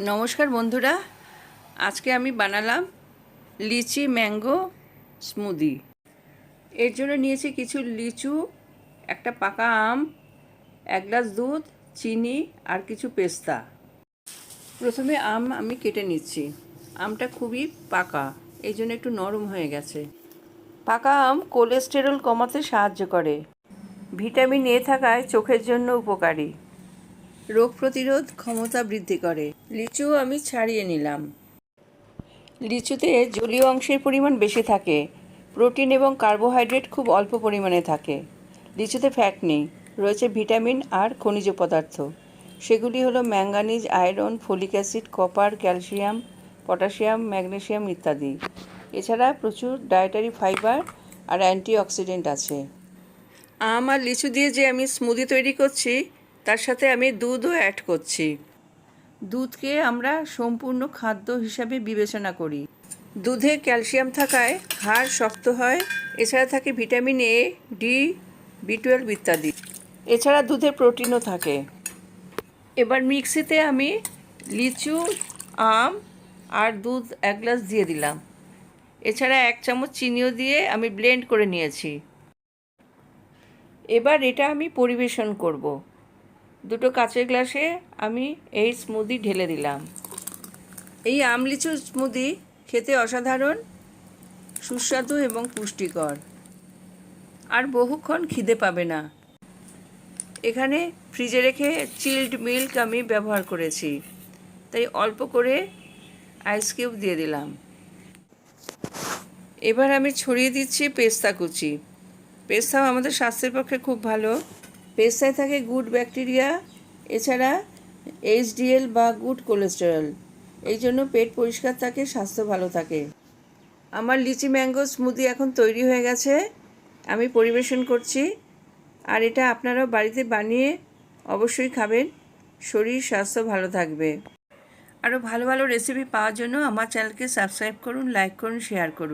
নমস্কার বন্ধুরা, আজকে আমি বানালাম লিচি ম্যাঙ্গো স্মুদি। এর জন্য নিয়েছি কিছু লিচু, একটা পাকা আম, 1 গ্লাস দুধ, চিনি আর কিছু পেস্তা। প্রথমে আমি কেটে নিচ্ছি। আমটা খুবই পাকা, এই জন্য একটু নরম হয়ে গেছে। পাকা আম কোলেস্টেরল কমাতে সাহায্য করে, ভিটামিন এ থাকায় চোখের জন্য উপকারী, রোগ প্রতিরোধ ক্ষমতা বৃদ্ধি করে। লিচু আমি ছাড়িয়ে নিলাম। লিচুতে জলীয় অংশের পরিমাণ বেশি থাকে, প্রোটিন এবং কার্বোহাইড্রেট খুব অল্প পরিমাণে থাকে। লিচুতে ফ্যাট নেই, রয়েছে ভিটামিন আর খনিজ পদার্থ। সেগুলি হলো manganese, iron, folic acid, copper, calcium, potassium, magnesium ইত্যাদি। এছাড়া প্রচুর ডায়েটারি ফাইবার আর অ্যান্টিঅক্সিডেন্ট আছে। আম আর লিচু দিয়ে যে আমি স্মুদি তৈরি করছি, তার সাথে আমি দুধও অ্যাড করছি। দুধকে আমরা সম্পূর্ণ খাদ্য হিসাবে বিবেচনা করি। দুধে ক্যালসিয়াম থাকায় হাড় শক্ত হয়। এছাড়া থাকে ভিটামিন এ, ডি, B12 ইত্যাদি। এছাড়া দুধে প্রোটিনও থাকে। এবার মিক্সিতে আমি লিচু, আম আর দুধ 1 গ্লাস দিয়ে দিলাম। এছাড়া 1 চামচ চিনিও দিয়ে আমি ব্লেন্ড করে নিয়েছি। এবার এটা আমি পরিবেশন করব। দুটো কাঁচের গ্লাসে আমি এই স্মুদি ঢেলে দিলাম। এই আম লিচু স্মুদি খেতে অসাধারণ, সুস্বাদু এবং পুষ্টিকর, আর বহুক্ষণ খিদে পাবে না। এখানে ফ্রিজে রেখে চিল্ড মিল্ক আমি ব্যবহার করেছি, তাই অল্প করে আইস কিউব দিয়ে দিলাম। এবার আমি ছড়িয়ে দিচ্ছি পেস্তা কুচি। পেস্তাও আমাদের স্বাস্থ্যের পক্ষে খুব ভালো। পেস্তায় থাকে গুড ব্যাকটেরিয়া, এছাড়া HDL বা গুড কোলেস্টেরল। এই জন্য পেট পরিষ্কার থাকে, স্বাস্থ্য ভালো থাকে। আমার লিচি ম্যাঙ্গো স্মুদি এখন তৈরি হয়ে গেছে, আমি পরিবেশন করছি। আর এটা আপনারাও বাড়িতে বানিয়ে অবশ্যই খাবেন, শরীর স্বাস্থ্য ভালো থাকবে। আরও ভালো ভালো রেসিপি পাওয়ার জন্য আমার চ্যানেলকে সাবস্ক্রাইব করুন, লাইক করুন, শেয়ার করুন।